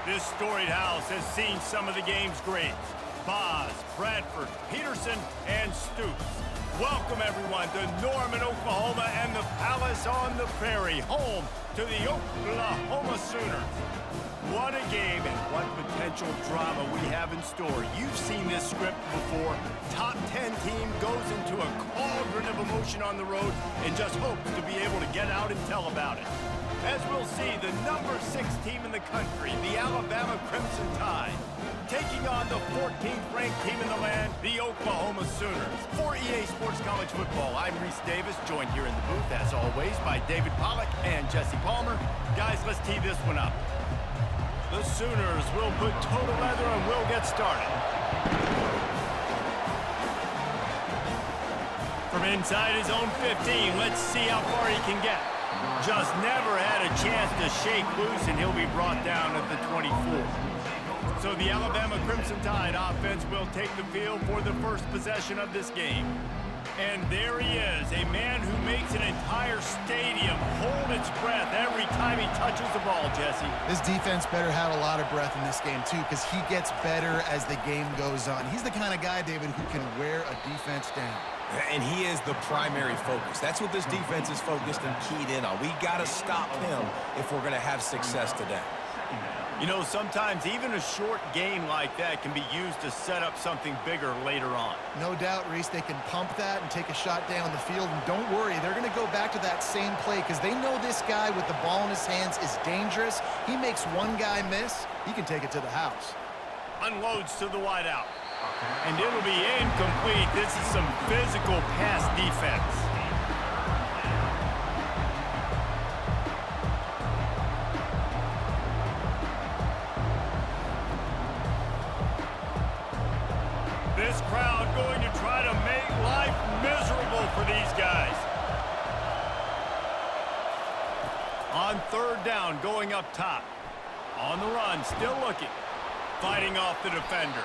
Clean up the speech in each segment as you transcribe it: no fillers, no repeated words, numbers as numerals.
This storied house has seen some of the game's greats. Boz, Bradford, Peterson, and Stoops. Welcome, everyone, to Norman, Oklahoma, and the Palace on the Prairie, home to the Oklahoma Sooners. What a game and what potential drama we have in store. You've seen this script before. Top 10 team goes into a cauldron of emotion on the road and just hopes to be able to get out and tell about it. As we'll see, the number 6 team in the country, the Alabama Crimson Tide, taking on the 14th ranked team in the land, the Oklahoma Sooners. For EA Sports College Football, I'm Reese Davis, joined here in the booth, as always, by David Pollack and Jesse Palmer. Guys, let's tee this one up. The Sooners will put total leather and we'll get started. From inside his own 15, let's see how far he can get. Just never had a chance to shake loose, and he'll be brought down at the 24. So the Alabama Crimson Tide offense will take the field for the first possession of this game. And there he is, a man who makes an entire stadium hold its breath every time he touches the ball, Jesse. This defense better have a lot of breath in this game, too, because he gets better as the game goes on. He's the kind of guy, David, who can wear a defense down. And he is the primary focus. That's what this defense is focused and keyed in on. We got to stop him if we're going to have success today. You know, sometimes even a short gain like that can be used to set up something bigger later on. No doubt, Reese, they can pump that and take a shot down the field. And don't worry, they're going to go back to that same play because they know this guy with the ball in his hands is dangerous. He makes one guy miss, he can take it to the house. Unloads to the wideout. And it'll be incomplete. This is some physical pass defense. This crowd going to try to make life miserable for these guys. On third down, going up top. On the run, still looking. Fighting off the defender.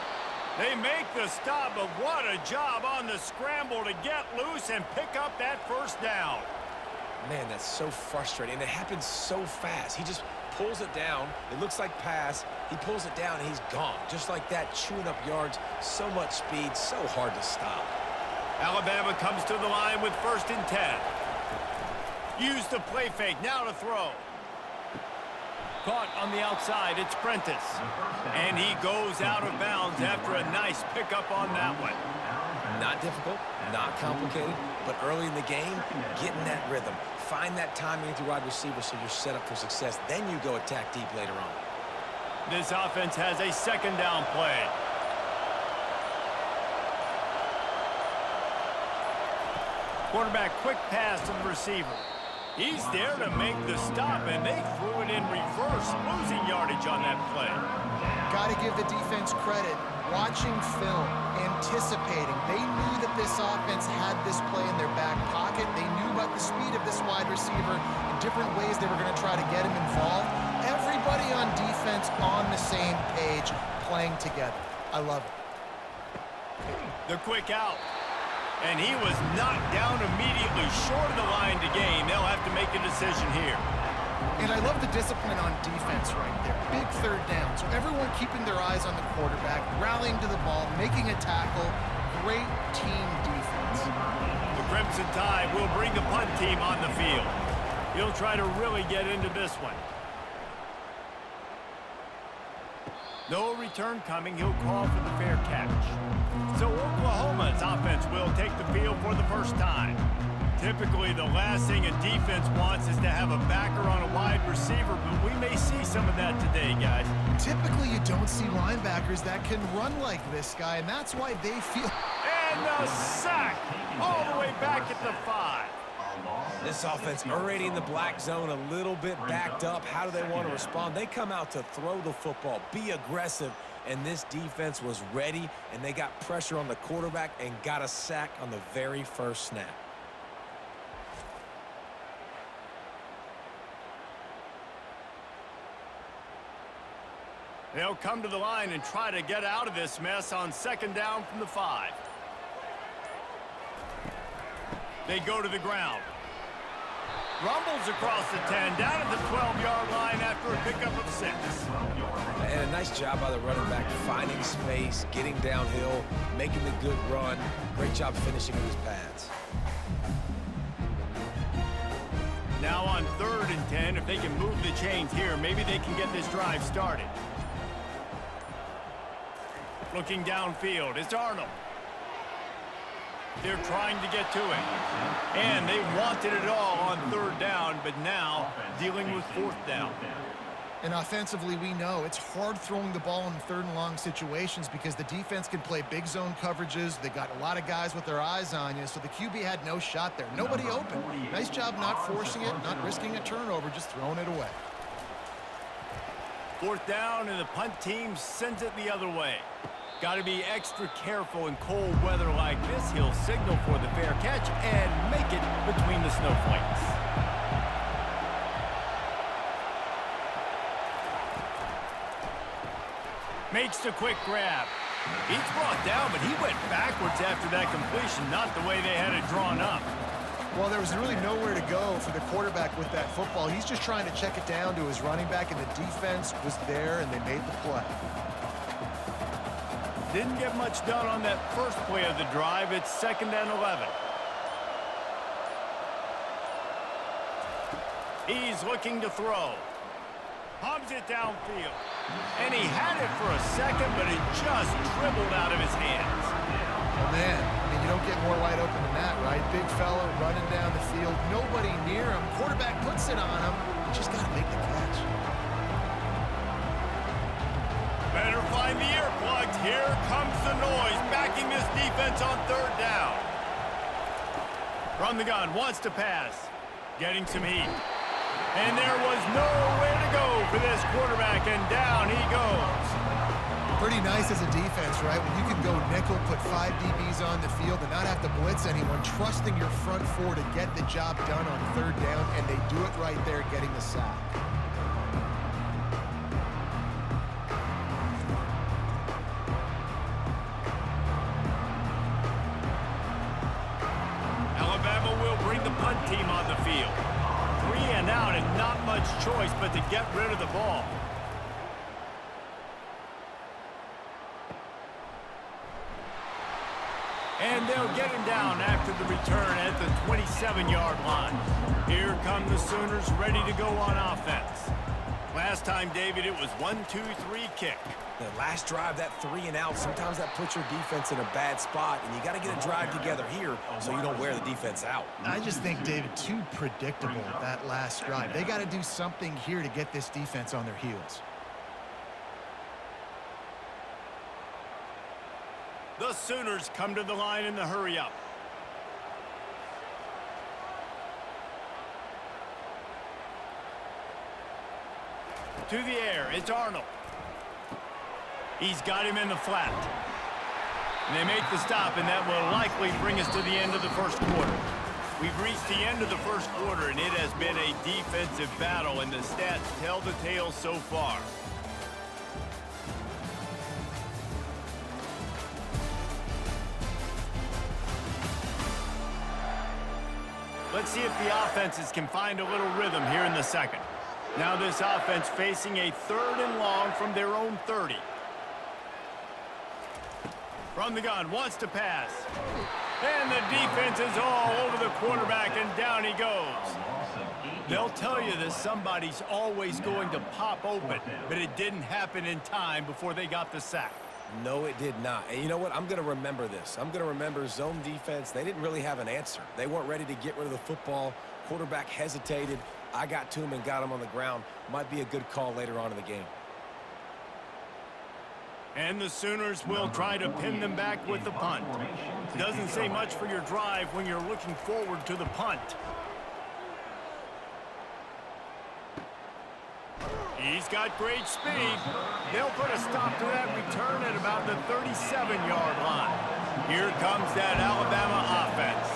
They make the stop, but what a job on the scramble to get loose and pick up that first down. Man, that's so frustrating. It happens so fast. He just pulls it down. It looks like pass. He pulls it down, and he's gone. Just like that, chewing up yards. So much speed, so hard to stop. Alabama comes to the line with 1st and 10. Use the play fake, now to throw. Caught on the outside, it's Prentice. And he goes out of bounds after a nice pickup on that one. Not difficult, not complicated, but early in the game, getting that rhythm. Find that timing with your wide receiver so you're set up for success. Then you go attack deep later on. This offense has a 2nd down play. Quarterback, quick pass to the receiver. He's there to make the stop, and they threw it in reverse, losing yardage on that play. Got to give the defense credit. Watching film, anticipating. They knew that this offense had this play in their back pocket. They knew about the speed of this wide receiver and different ways they were going to try to get him involved. Everybody on defense on the same page, playing together. I love it. The quick out. And he was knocked down immediately short of the line to gain. They'll have to make a decision here. And I love the discipline on defense right there. Big 3rd down. So everyone keeping their eyes on the quarterback, rallying to the ball, making a tackle. Great team defense. The Crimson Tide will bring the punt team on the field. He'll try to really get into this one. No return coming. He'll call for the fair catch. So Oklahoma's offense will take the field for the first time. Typically, the last thing a defense wants is to have a backer on a wide receiver, but we may see some of that today, guys. Typically, you don't see linebackers that can run like this guy, and that's why they feel... And the sack all the way back at the 5. This offense already in the black zone, a little bit backed up. How do they want to respond? They come out to throw the football, be aggressive, and this defense was ready, and they got pressure on the quarterback and got a sack on the very first snap. They'll come to the line and try to get out of this mess on 2nd down from the 5. They go to the ground. Rumbles across the 10, down at the 12-yard line after a pickup of 6. And a nice job by the running back, finding space, getting downhill, making the good run. Great job finishing with his pads. Now on 3rd and 10, if they can move the chains here, maybe they can get this drive started. Looking downfield, it's Arnold. They're trying to get to it. And they wanted it all on 3rd down, but now dealing with 4th down. And offensively, we know it's hard throwing the ball in 3rd and long situations because the defense can play big zone coverages. They got a lot of guys with their eyes on you, so the QB had no shot there. Nobody open. Nice job not forcing it, not risking a turnover, just throwing it away. 4th down, and the punt team sends it the other way. Got to be extra careful in cold weather like this. He'll signal for the fair catch and make it between the snowflakes. Makes the quick grab. He's brought down, but he went backwards after that completion, not the way they had it drawn up. Well, there was really nowhere to go for the quarterback with that football. He's just trying to check it down to his running back, and the defense was there, and they made the play. Didn't get much done on that first play of the drive. It's 2nd and 11. He's looking to throw. Pumps it downfield. And he had it for a second, but it just dribbled out of his hands. Oh, man, I mean, you don't get more wide open than that, right? Big fella running down the field, nobody near him. Quarterback puts it on him. You just got to make the catch. Better find the earplugs. Here comes the noise, backing this defense on 3rd down. From the gun, wants to pass. Getting some heat. And there was nowhere to go for this quarterback, and down he goes. Pretty nice as a defense, right? When you can go nickel, put 5 DBs on the field and not have to blitz anyone, trusting your front 4 to get the job done on 3rd down, and they do it right there, getting the sack. Alabama will bring the punt team on the field. 3 and out, and not much choice but to get rid of the ball. And they'll get him down after the return at the 27-yard line. Here come the Sooners ready to go on offense. Last time, David, it was 1-2-3 kick. The last drive, that 3 and out, sometimes that puts your defense in a bad spot, and you got to get a drive together here so you don't wear the defense out. I just think, David, too predictable, that last drive. They got to do something here to get this defense on their heels. The Sooners come to the line in the hurry-up. To the air, it's Arnold. He's got him in the flat. And they make the stop, and that will likely bring us to the end of the first quarter. We've reached the end of the first quarter, and it has been a defensive battle, and the stats tell the tale so far. Let's see if the offenses can find a little rhythm here in the second. Now this offense facing a 3rd and long from their own 30. From the gun, wants to pass. And the defense is all over the quarterback, and down he goes. They'll tell you that somebody's always going to pop open, but it didn't happen in time before they got the sack. No, it did not. And you know what? I'm going to remember this. I'm going to remember zone defense. They didn't really have an answer. They weren't ready to get rid of the football. Quarterback hesitated. I got to him and got him on the ground. Might be a good call later on in the game. And the Sooners will try to pin them back with the punt. Doesn't say much for your drive when you're looking forward to the punt. He's got great speed. They'll put a stop to that return at about the 37-yard line. Here comes that Alabama offense.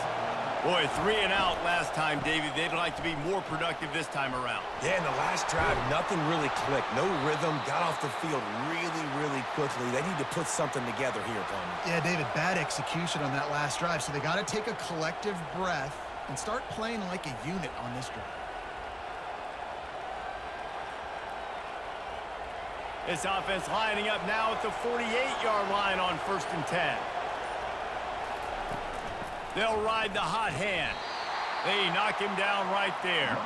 Boy, 3 and out last time, David. They'd like to be more productive this time around. Yeah, in the last drive, nothing really clicked. No rhythm. Got off the field really, really quickly. They need to put something together here, Palmer. Yeah, David, bad execution on that last drive. So they got to take a collective breath and start playing like a unit on this drive. This offense lining up now at the 48-yard line on 1st and 10. They'll ride the hot hand. They knock him down right there.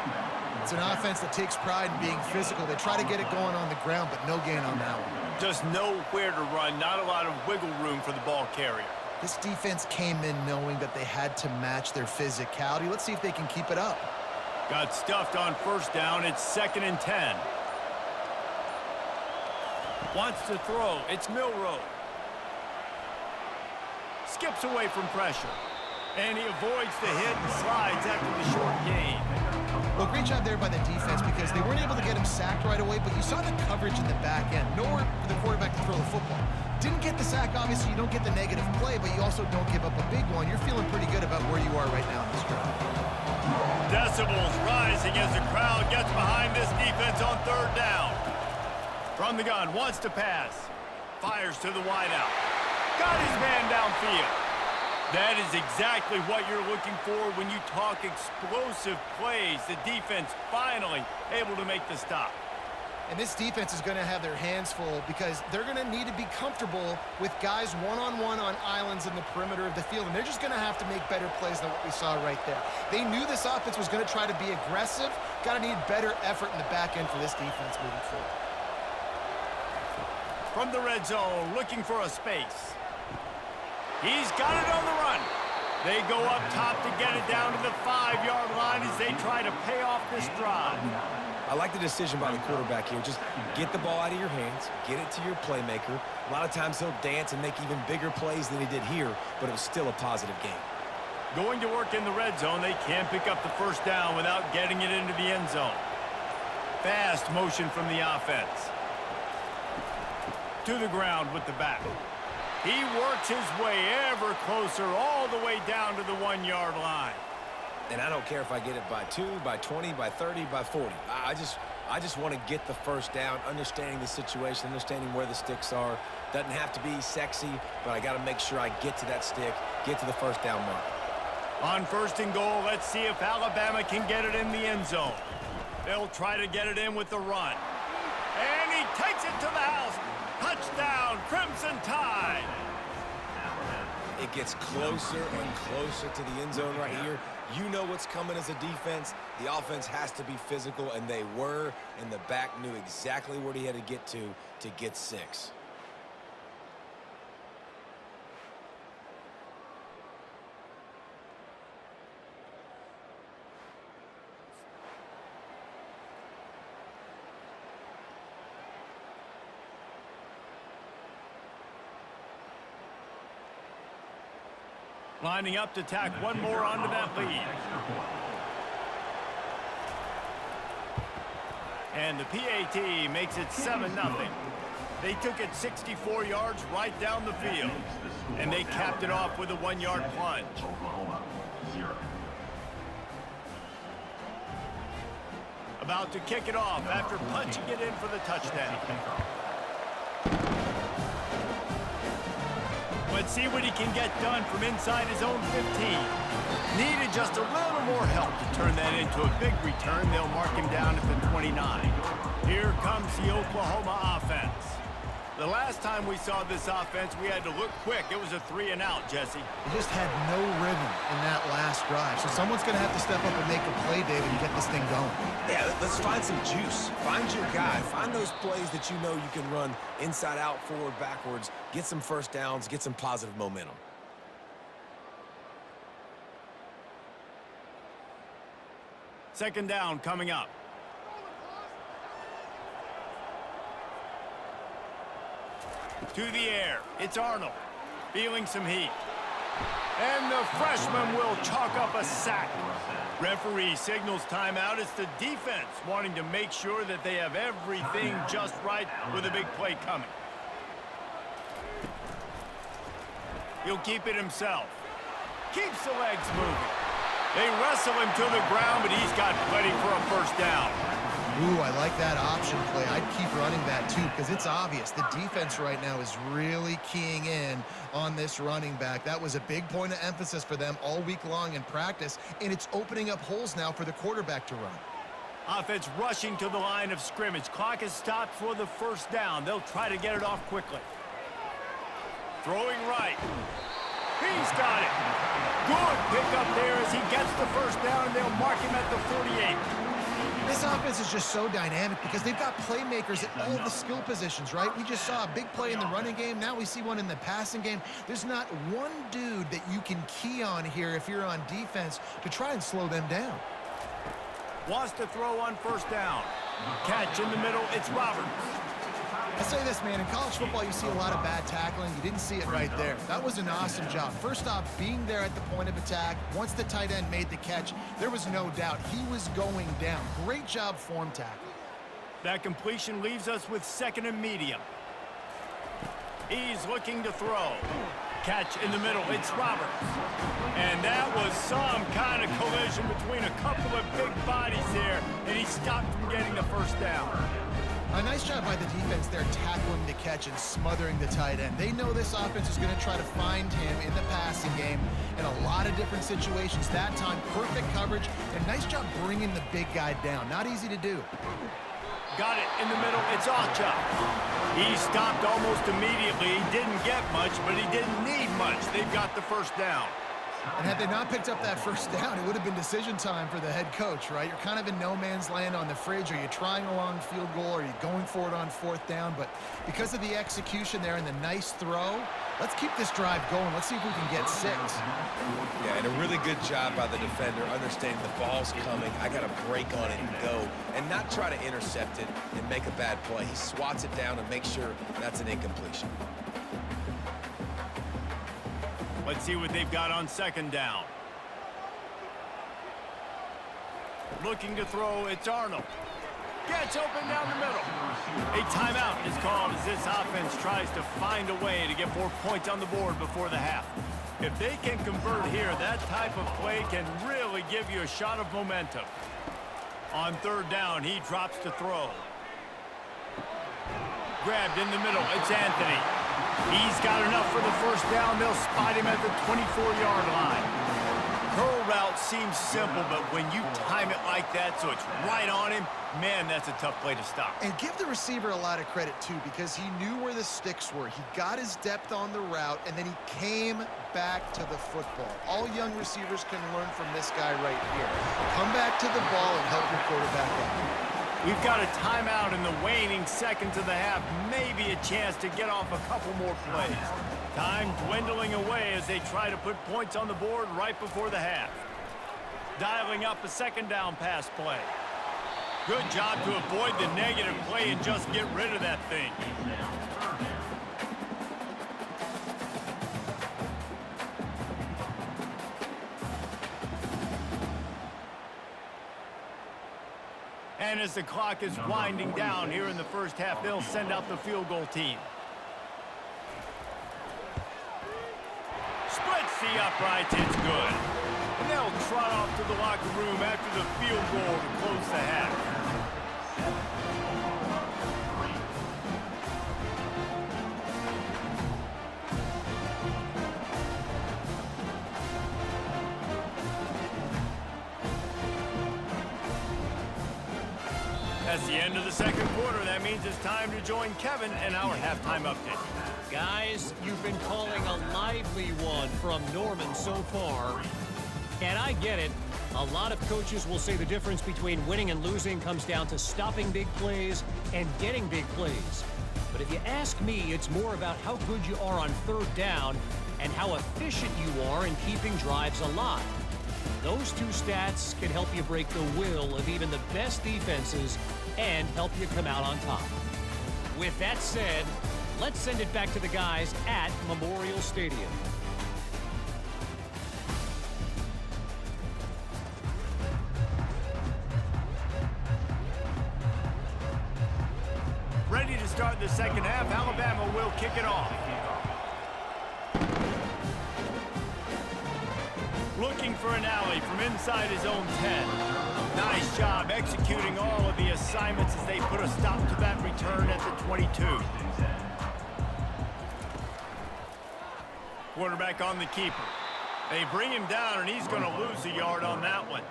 It's an offense that takes pride in being physical. They try to get it going on the ground, but no gain on that one. Just nowhere to run, not a lot of wiggle room for the ball carrier. This defense came in knowing that they had to match their physicality. Let's see if they can keep it up. Got stuffed on 1st down. It's 2nd and 10. Wants to throw. It's Milroe. Skips away from pressure. And he avoids the hit and slides after the short gain. Well, great job there by the defense because they weren't able to get him sacked right away, but you saw the coverage in the back end. Nowhere for the quarterback to throw the football. Didn't get the sack, obviously. You don't get the negative play, but you also don't give up a big one. You're feeling pretty good about where you are right now in this drive. Decibels rising as the crowd gets behind this defense on 3rd down. From the gun, wants to pass. Fires to the wideout. Got his man downfield. That is exactly what you're looking for when you talk explosive plays. The defense finally able to make the stop. And this defense is going to have their hands full because they're going to need to be comfortable with guys one-on-one on islands in the perimeter of the field. And they're just going to have to make better plays than what we saw right there. They knew this offense was going to try to be aggressive. Got to need better effort in the back end for this defense moving forward. From the red zone, looking for a space. He's got it on the run. They go up top to get it down to the 5-yard line as they try to pay off this drive. I like the decision by the quarterback here. Just get the ball out of your hands, get it to your playmaker. A lot of times he'll dance and make even bigger plays than he did here, but it was still a positive game. Going to work in the red zone, they can't pick up the 1st down without getting it into the end zone. Fast motion from the offense. To the ground with the back. He works his way ever closer all the way down to the 1-yard line. And I don't care if I get it by 2, by 20, by 30, by 40. I just want to get the 1st down, understanding the situation, understanding where the sticks are. Doesn't have to be sexy, but I got to make sure I get to that stick, get to the 1st down mark. On 1st and goal, let's see if Alabama can get it in the end zone. They'll try to get it in with the run. And he takes it to the house. Touchdown, Crimson Tide. It gets closer and closer to the end zone right here. You know what's coming as a defense. The offense has to be physical, and they were, and the back knew exactly where he had to get 6. Lining up to tack one more onto that lead. And the PAT makes it 7-0. They took it 64 yards right down the field. And they capped it off with a 1-yard plunge. About to kick it off after punching it in for the touchdown. Let's see what he can get done from inside his own 15. Needed just a little more help to turn that into a big return. They'll mark him down at the 29. Here comes the Oklahoma offense. The last time we saw this offense, we had to look quick. It was a 3-and-out, Jesse. They just had no rhythm in that last drive. So someone's going to have to step up and make a play, David, and get this thing going. Yeah, let's find some juice. Find your guy. Find those plays that you know you can run inside out, forward, backwards. Get some 1st downs. Get some positive momentum. Second down coming up. To the air, it's Arnold, feeling some heat. And the freshman will chalk up a sack. Referee signals timeout. It's the defense wanting to make sure that they have everything just right with a big play coming. He'll keep it himself. Keeps the legs moving. They wrestle him to the ground, but he's got plenty for a 1st down. Ooh, I like that option play. I'd keep running that too because it's obvious the defense right now is really keying in on this running back. That was a big point of emphasis for them all week long in practice, and it's opening up holes now for the quarterback to run. Offense rushing to the line of scrimmage. Clock is stopped for the first down. They'll try to get it off quickly. Throwing right. He's got it. Good pick up there as he gets the first down, and they'll mark him at the 48. This offense is just so dynamic because they've got playmakers at all the skill positions, right? We just saw a big play in the running game. Now we see one in the passing game. There's not one dude that you can key on here if you're on defense to try and slow them down. Wants to throw on first down. Catch in the middle. It's Roberts. I say this, man, in college football, you see a lot of bad tackling. You didn't see it right there. That was an awesome job. First off, being there at the point of attack. Once the tight end made the catch, there was no doubt he was going down. Great job form tackling. That completion leaves us with second and medium. He's looking to throw. Catch in the middle. It's Roberts. And that was some kind of collision between a couple of big bodies there, and he stopped from getting the first down. A nice job by the defense there tackling the catch and smothering the tight end. They know this offense is going to try to find him in the passing game in a lot of different situations. That time, perfect coverage, and nice job bringing the big guy down. Not easy to do. Got it in the middle. It's Ocha. He stopped almost immediately. He didn't get much, but he didn't need much. They've got the first down. And had they not picked up that first down, it would have been decision time for the head coach, right? You're kind of in no man's land on the fridge. Are you trying a long field goal? Are you going for it on fourth down? But because of the execution there and the nice throw, let's keep this drive going. Let's see if we can get 6. Yeah, and a really good job by the defender understanding the ball's coming. I got to break on it and go and not try to intercept it and make a bad play. He swats it down and makes sure that's an incompletion. Let's see what they've got on second down. Looking to throw, it's Arnold. Gets open down the middle. A timeout is called as this offense tries to find a way to get more points on the board before the half. If they can convert here, that type of play can really give you a shot of momentum. On third down, he drops to throw. Grabbed in the middle, it's Anthony. He's got enough for the first down. They'll spot him at the 24-yard line. Curl route seems simple, but when you time it like that so it's right on him, man, that's a tough play to stop. And give the receiver a lot of credit, too, because he knew where the sticks were. He got his depth on the route, and then he came back to the football. All young receivers can learn from this guy right here. Come back to the ball and help your quarterback out. We've got a timeout in the waning seconds of the half. Maybe a chance to get off a couple more plays. Time dwindling away as they try to put points on the board right before the half. Dialing up a second down pass play. Good job to avoid the negative play and just get rid of that thing. And as the clock is winding down here in the first half, they'll send out the field goal team. Splits the uprights, it's good. And they'll trot off to the locker room after the field goal to close the half. That's the end of the second quarter. That means it's time to join Kevin in our halftime update. Guys, you've been calling a lively one from Norman so far. And I get it. A lot of coaches will say the difference between winning and losing comes down to stopping big plays and getting big plays. But if you ask me, it's more about how good you are on third down and how efficient you are in keeping drives alive. Those two stats can help you break the will of even the best defenses and help you come out on top. With that said, let's send it back to the guys at Memorial Stadium. Ready to start the second half. Alabama will kick it off. Looking for an alley from inside his own 10. Nice job executing all of the assignments as they put a stop to that return at the 22. Quarterback on the keeper. They bring him down, and he's going to lose a yard on that one.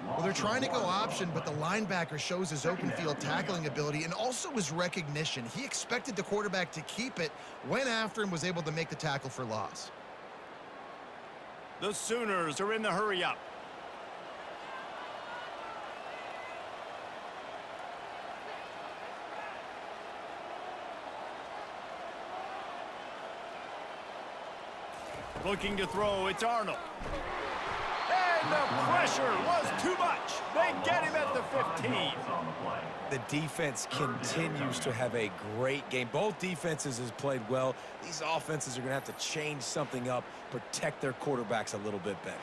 Well, they're trying to go option, but the linebacker shows his open field tackling ability and also his recognition. He expected the quarterback to keep it, went after him, was able to make the tackle for loss. The Sooners are in the hurry up. Looking to throw, it's Arnold. And the pressure was too much. They get him at the 15. The defense continues to have a great game. Both defenses has played well. These offenses are going to have to change something up, protect their quarterbacks a little bit better.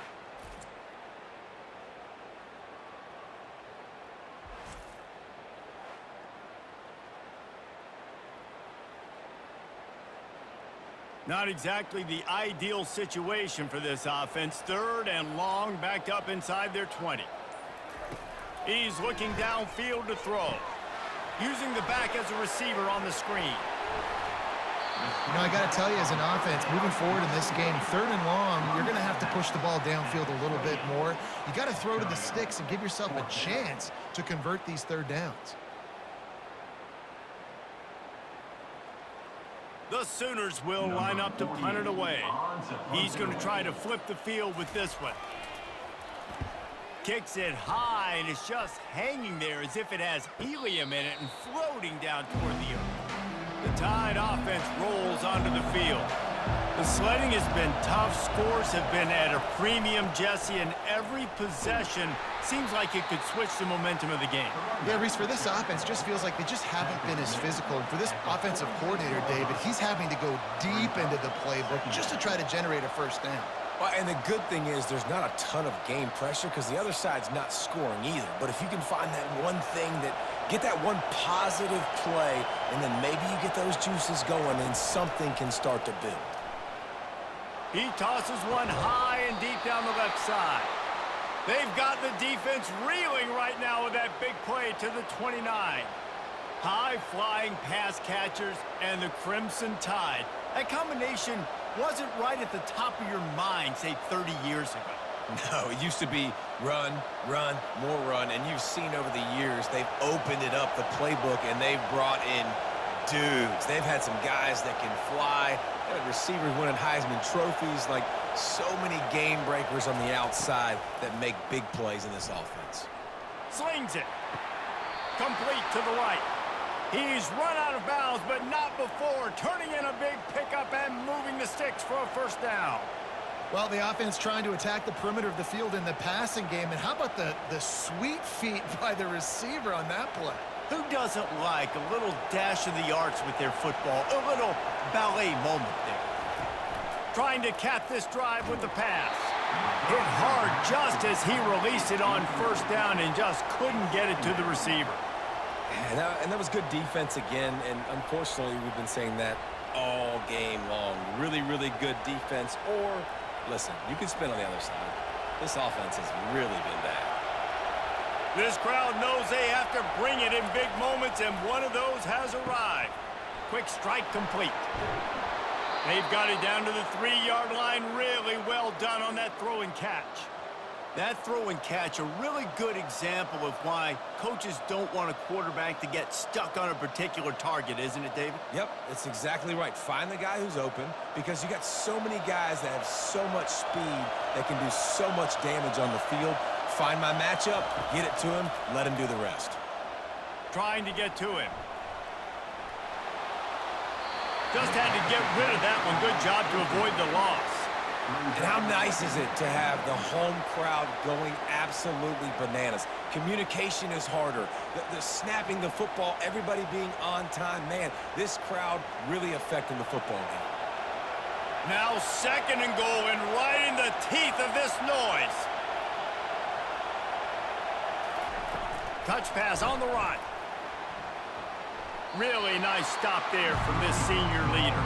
Not exactly the ideal situation for this offense. 3rd and long, backed up inside their 20. He's looking downfield to throw. Using the back as a receiver on the screen. You know, I got to tell you, as an offense, moving forward in this game, 3rd and long, you're going to have to push the ball downfield a little bit more. You got to throw to the sticks and give yourself a chance to convert these 3rd downs. The Sooners will line up to punt it away. He's going to try to flip the field with this one. Kicks it high, and it's just hanging there as if it has helium in it and floating down toward the earth. The Tide offense rolls onto the field. The sledding has been tough. Scores have been at a premium, Jesse, and every possession seems like it could switch the momentum of the game. Yeah, Reese, for this offense, just feels like they just haven't been as physical. And for this offensive coordinator, David, he's having to go deep into the playbook just to try to generate a 1st down. Well, and the good thing is there's not a ton of game pressure because the other side's not scoring either. But if you can find that one thing get that one positive play, and then maybe you get those juices going and something can start to build. He tosses one high and deep down the left side. They've got the defense reeling right now with that big play to the 29. High-flying pass catchers and the Crimson Tide. That combination wasn't right at the top of your mind, say, 30 years ago. No, it used to be run, run, more run, and you've seen over the years they've opened it up, the playbook, and they've brought in dudes. They've had some guys that can fly. They had receivers winning Heisman trophies, like so many game breakers on the outside that make big plays in this offense. Slings it. Complete to the right. He's run out of bounds, but not before turning in a big pickup and moving the sticks for a 1st down. Well, the offense trying to attack the perimeter of the field in the passing game. And how about the sweet feet by the receiver on that play? Who doesn't like a little dash of the arts with their football? A little ballet moment there. Trying to cap this drive with the pass. Hit hard just as he released it on 1st down and just couldn't get it to the receiver. And that was good defense again, and unfortunately we've been saying that all game long. Really, really good defense, or, listen, you can spin on the other side. This offense has really been bad. This crowd knows they have to bring it in big moments, and one of those has arrived. Quick strike complete. They've got it down to the 3-yard line. Really well done on that throw and catch. That throw and catch, a really good example of why coaches don't want a quarterback to get stuck on a particular target, isn't it, David? Yep, that's exactly right. Find the guy who's open, because you got so many guys that have so much speed that can do so much damage on the field. Find my matchup, get it to him, let him do the rest. Trying to get to him. Just had to get rid of that one. Good job to avoid the loss. And how nice is it to have the home crowd going absolutely bananas? Communication is harder. The snapping the football, everybody being on time. Man, this crowd really affecting the football game. Now 2nd and goal, and right in the teeth of this noise. Touch pass on the run. Really nice stop there from this senior leader.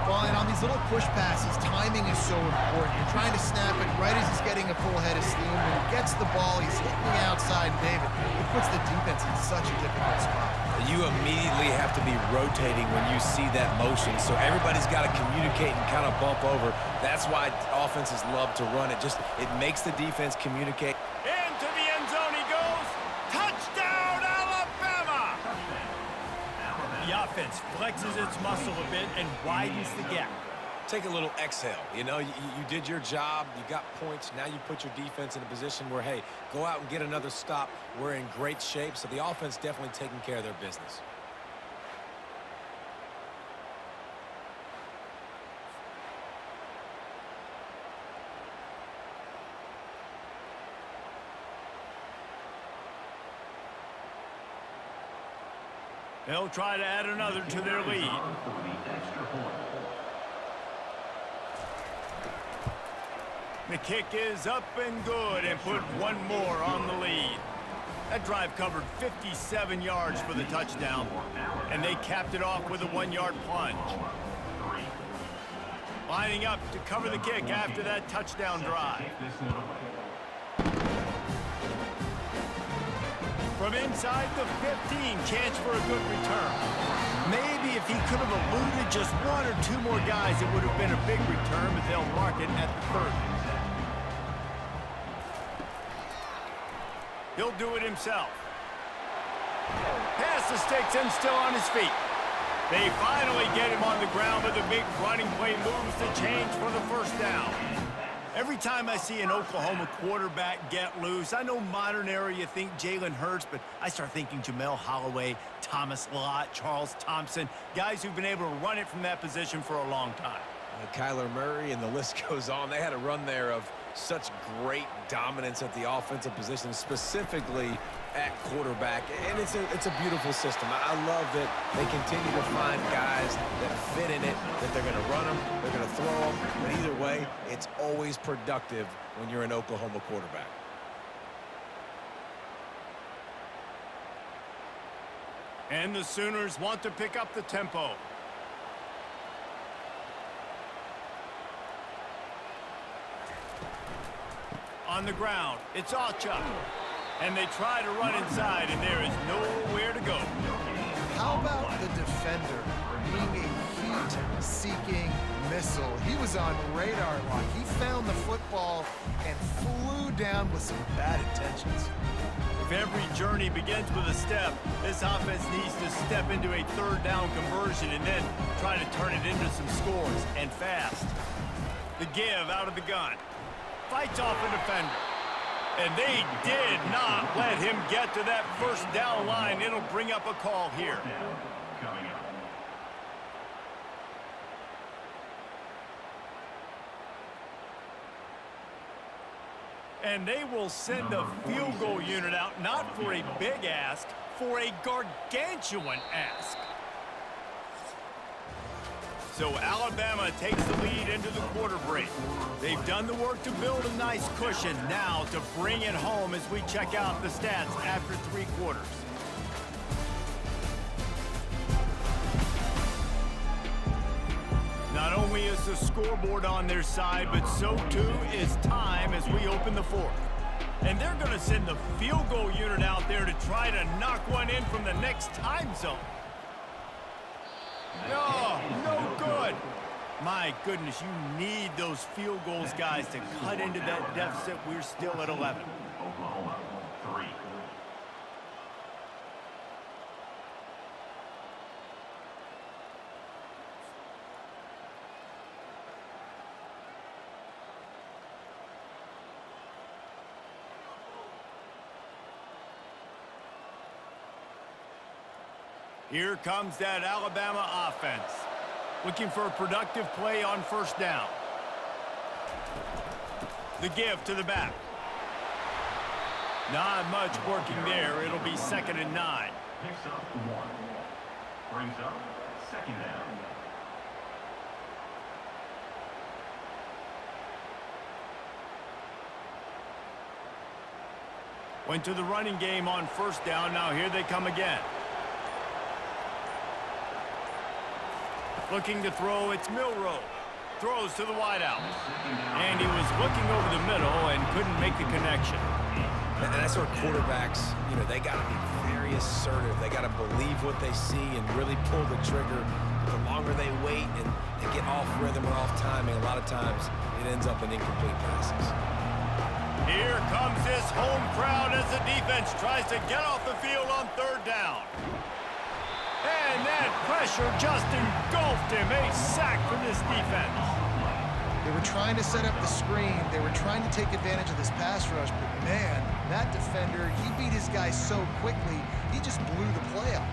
Well, and on these little push passes, timing is so important. You're trying to snap it right as he's getting a full head of steam. When he gets the ball, he's hitting the outside, David. It puts the defense in such a difficult spot. You immediately have to be rotating when you see that motion, so everybody's got to communicate and kind of bump over. That's why offenses love to run it. It makes the defense communicate. Into the end zone he goes. Touchdown, Alabama! The offense flexes its muscle a bit and widens the gap. Take a little exhale. You know, you did your job. You got points. Now you put your defense in a position where, hey, go out and get another stop. We're in great shape. So the offense definitely taking care of their business. They'll try to add another to their lead. The kick is up and good and put one more on the lead. That drive covered 57 yards for the touchdown, and they capped it off with a 1-yard plunge. Lining up to cover the kick after that touchdown drive. From inside the 15, chance for a good return. Maybe if he could have eluded just one or two more guys, it would have been a big return, but they'll mark it at the 30. He'll do it himself. Pass the sticks and still on his feet. They finally get him on the ground, but the big running play moves the chains for the first down. Every time I see an Oklahoma quarterback get loose, I know modern era you think Jalen Hurts, but I start thinking Jamel Holloway, Thomas Lott, Charles Thompson, guys who've been able to run it from that position for a long time. Kyler Murray, and the list goes on. They had a run there of such great dominance at the offensive position, specifically at quarterback, and it's a beautiful system. I love that they continue to find guys that fit in it, that they're going to run them, they're going to throw them, but either way, it's always productive when you're an Oklahoma quarterback. And the Sooners want to pick up the tempo. On the ground, it's Ocha. And they try to run inside, and there is nowhere to go. How about the defender being a heat-seeking missile? He was on radar lock. He found the football and flew down with some bad intentions. If every journey begins with a step, this offense needs to step into a third down conversion and then try to turn it into some scores, and fast. The give out of the gun. Fights off a defender. And they did not let him get to that first down line. It'll bring up a call here. And they will send the field goal unit out, not for a big ask, for a gargantuan ask. So Alabama takes the lead into the quarter break. They've done the work to build a nice cushion. Now to bring it home as we check out the stats after 3 quarters. Not only is the scoreboard on their side, but so too is time as we open the 4th. And they're going to send the field goal unit out there to try to knock one in from the next time zone. No good. My goodness, you need those field goals, guys, to cut into that deficit. We're still at 11. Oklahoma, 3. Here comes that Alabama offense. Looking for a productive play on first down. The give to the back. Not much working there. It'll be 2nd and 9. Picks up 1. Brings up 2nd down. Went to the running game on first down. Now here they come again. Looking to throw, it's Milroe. Throws to the wideout. And he was looking over the middle and couldn't make the connection. That's where quarterbacks, they got to be very assertive. They got to believe what they see and really pull the trigger. The longer they wait and get off rhythm or off timing, a lot of times it ends up in incomplete passes. Here comes this home crowd as the defense tries to get off the field on third down. And that pressure just engulfed him. A sack from this defense. They were trying to set up the screen. They were trying to take advantage of this pass rush, but man, that defender, he beat his guy so quickly, he just blew the play up.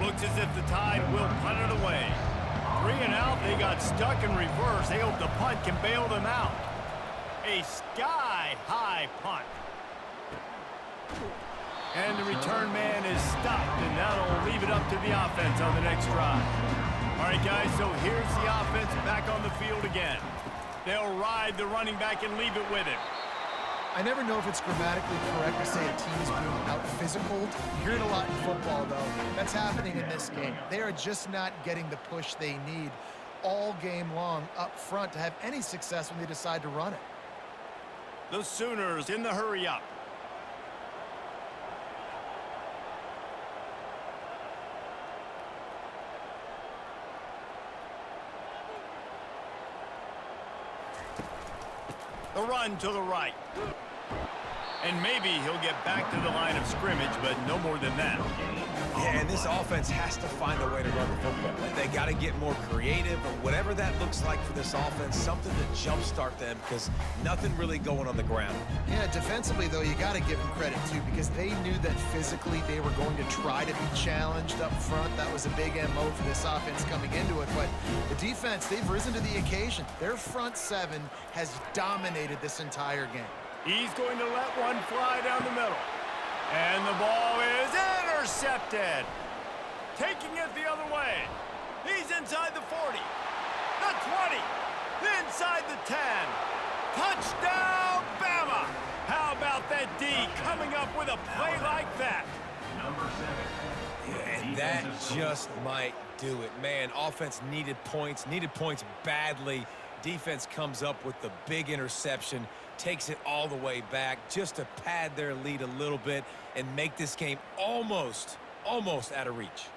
Looks as if the Tide will punt it away. 3 and out, they got stuck in reverse. They hope the punt can bail them out. A sky-high punt. And the return man is stopped, and that'll leave it up to the offense on the next drive. All right, guys, so here's the offense back on the field again. They'll ride the running back and leave it with him. I never know if it's grammatically correct to say a team is being out-physicaled. You hear it a lot in football, though. That's happening in this game. They are just not getting the push they need all game long up front to have any success when they decide to run it. The Sooners in the hurry-up. The run to the right. And maybe he'll get back to the line of scrimmage, but no more than that. Yeah, and this offense has to find a way to run the football. They got to get more creative, or whatever that looks like for this offense, something to jumpstart them, because nothing really going on the ground. Yeah, defensively, though, you got to give them credit, too, because they knew that physically they were going to try to be challenged up front. That was a big MO for this offense coming into it, but the defense, they've risen to the occasion. Their front seven has dominated this entire game. He's going to let one fly down the middle. And the ball is intercepted. Taking it the other way. He's inside the 40. The 20. Inside the 10. Touchdown, Bama! How about that D coming up with a play like that? Number 7. Yeah, and that just might do it. Man, offense needed points badly. Defense comes up with the big interception, takes it all the way back just to pad their lead a little bit and make this game almost out of reach.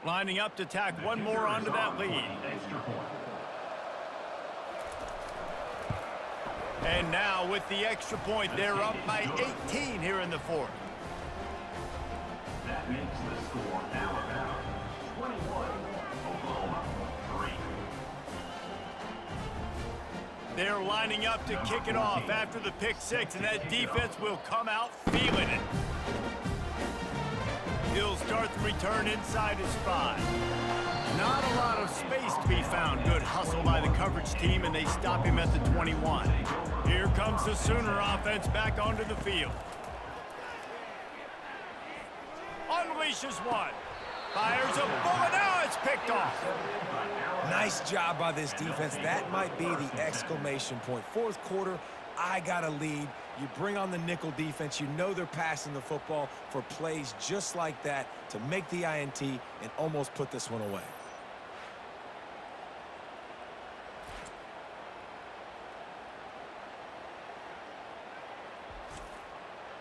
Lining up to tack one more onto that lead. Extra point. And now with the extra point, they're up by 18 here in the fourth. That makes the score Alabama 21, Oklahoma 3. They're lining up to kick it off after the pick six, and that defense will come out feeling it. He'll start the return inside his 5. Not a lot of space to be found. Good hustle by the coverage team, and they stop him at the 21. Here comes the Sooner offense back onto the field. Unleashes one. Fires a bullet. Now it's picked off. Nice job by this defense. That might be the exclamation point. Fourth quarter, I got a lead. You bring on the nickel defense. You know they're passing the football for plays just like that to make the INT and almost put this one away.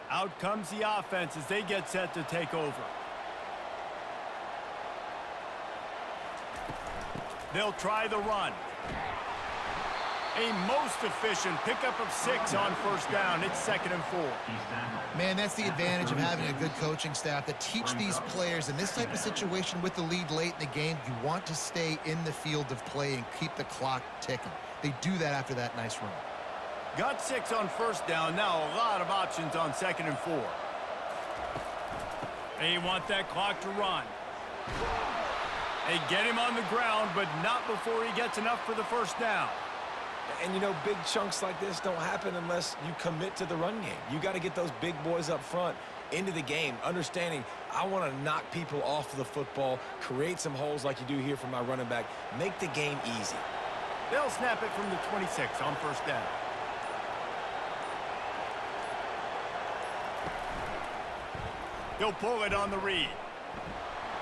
Out comes the offense as they get set to take over. They'll try the run. A most efficient pickup of 6 on first down. It's 2nd and 4. Man, that's the advantage of having a good coaching staff that teach these players in this type of situation with the lead late in the game, you want to stay in the field of play and keep the clock ticking. They do that after that nice run. Got 6 on first down. Now a lot of options on 2nd and 4. They want that clock to run. They get him on the ground, but not before he gets enough for the first down. And, you know, big chunks like this don't happen unless you commit to the run game. You got to get those big boys up front into the game, understanding I want to knock people off the football, create some holes like you do here from my running back, make the game easy. They'll snap it from the 26 on first down. He'll pull it on the read.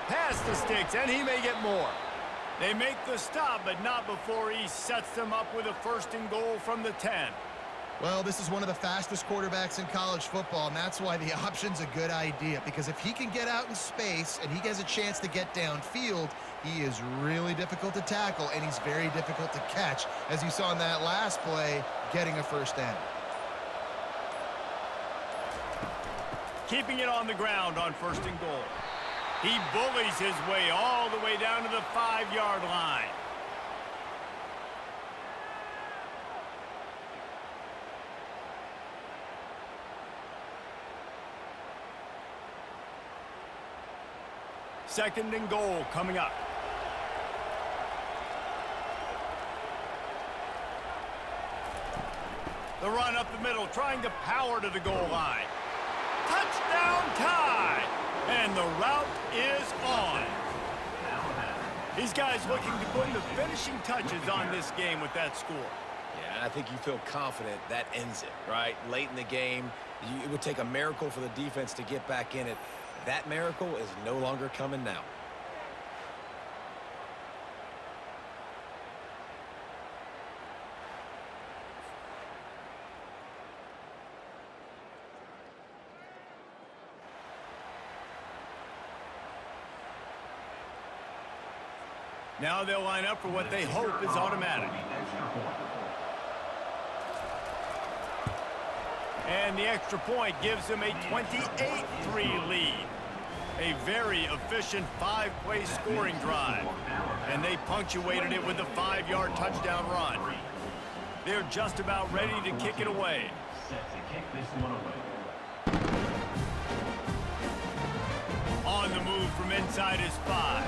Past the sticks, and he may get more. They make the stop, but not before he sets them up with a 1st and goal from the 10. Well, this is one of the fastest quarterbacks in college football, and that's why the option's a good idea, because if he can get out in space and he has a chance to get downfield, he is really difficult to tackle, and he's very difficult to catch, as you saw in that last play, getting a 1st down. Keeping it on the ground on 1st and goal. He bullies his way all the way down to the 5-yard line. Second and goal coming up. The run up the middle, trying to power to the goal line. Touchdown tie! And the route is on. These guys looking to put the finishing touches on this game with that score. Yeah, I think you feel confident that ends it, right? Late in the game, it would take a miracle for the defense to get back in it. That miracle is no longer coming now. Now they'll line up for what they hope is automatic. And the extra point gives them a 28-3 lead. A very efficient 5-play scoring drive. And they punctuated it with a 5-yard touchdown run. They're just about ready to kick it away. Set to kick this one away. On the move from inside his 5.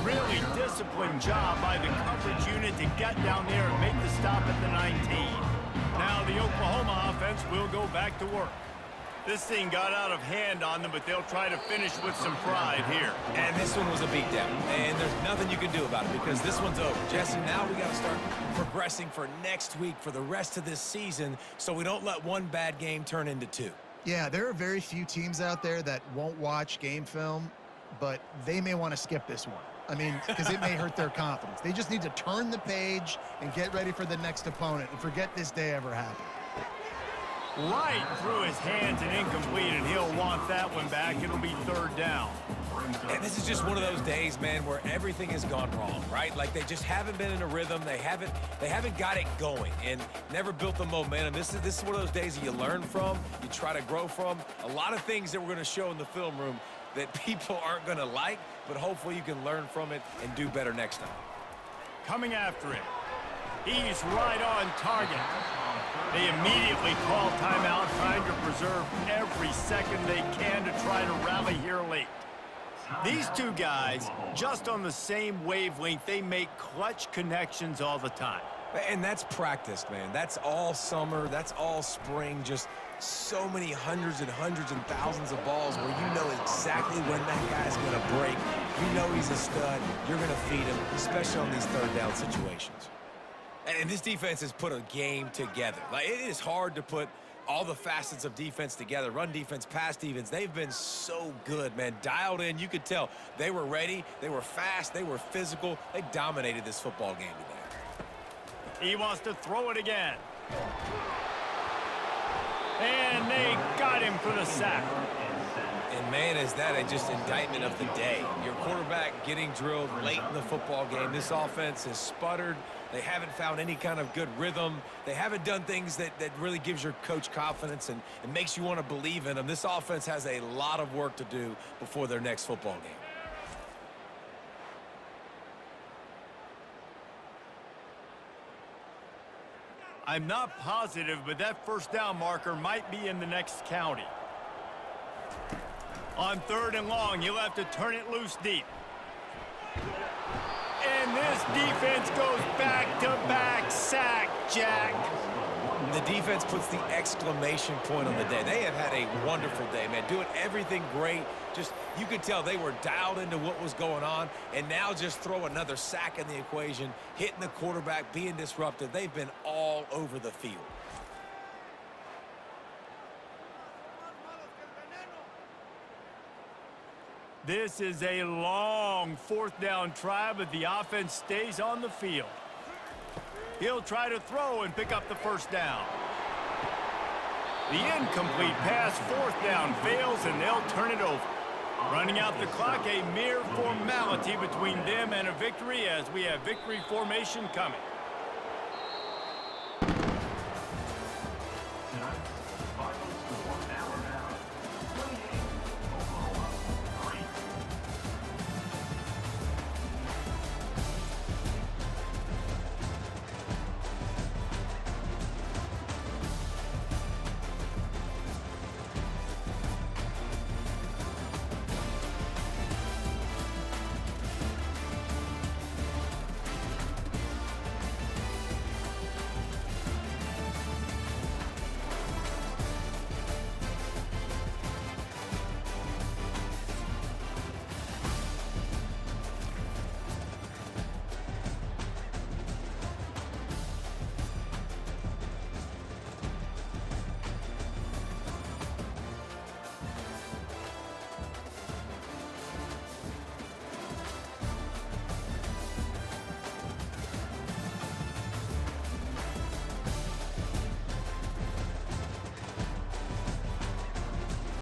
Really disciplined job by the coverage unit to get down there and make the stop at the 19. Now the Oklahoma offense will go back to work. This thing got out of hand on them, but they'll try to finish with some pride here. And this one was a beatdown, and there's nothing you can do about it because this one's over. Jesse, now we got to start progressing for next week for the rest of this season so we don't let one bad game turn into 2. Yeah, there are very few teams out there that won't watch game film, but they may want to skip this one. I mean, because it may hurt their confidence. They just need to turn the page and get ready for the next opponent and forget this day ever happened. Right through his hands and incomplete, and he'll want that one back. It'll be 3rd down. And this is just one of those days, man, where everything has gone wrong, right? Like they just haven't been in a rhythm. They haven't got it going and never built the momentum. This is one of those days that you learn from, you try to grow from. A lot of things that we're going to show in the film room that people aren't going to like, but hopefully you can learn from it and do better next time. Coming after him. He's right on target. They immediately call timeout, trying to preserve every second they can to try to rally here late. These two guys, just on the same wavelength, they make clutch connections all the time. And that's practiced, man. That's all summer. That's all spring. Just so many hundreds and thousands of balls where you know exactly when that guy's going to break. You know he's a stud. You're going to feed him, especially on these 3rd down situations. And this defense has put a game together. Like, it is hard to put all the facets of defense together. Run defense, pass defense. They've been so good, man. Dialed in. You could tell they were ready. They were fast. They were physical. They dominated this football game today. He wants to throw it again. And they got him for the sack. And, man, is that just indictment of the day. Your quarterback getting drilled late in the football game. This offense has sputtered. They haven't found any kind of good rhythm. They haven't done things that really gives your coach confidence and makes you want to believe in them. This offense has a lot of work to do before their next football game. I'm not positive, but that 1st down marker might be in the next county. On 3rd and long, he'll have to turn it loose deep. And this defense goes back-to-back sack, Jack. The defense puts the exclamation point on the day. They have had a wonderful day, man. Doing everything great. Just, you could tell they were dialed into what was going on. And now just throw another sack in the equation, hitting the quarterback, being disruptive. They've been all over the field. This is a long fourth down try, but the offense stays on the field. He'll try to throw and pick up the first down. The incomplete pass, fourth down, fails, and they'll turn it over. Running out the clock, a mere formality between them and a victory as we have victory formation coming. Final score,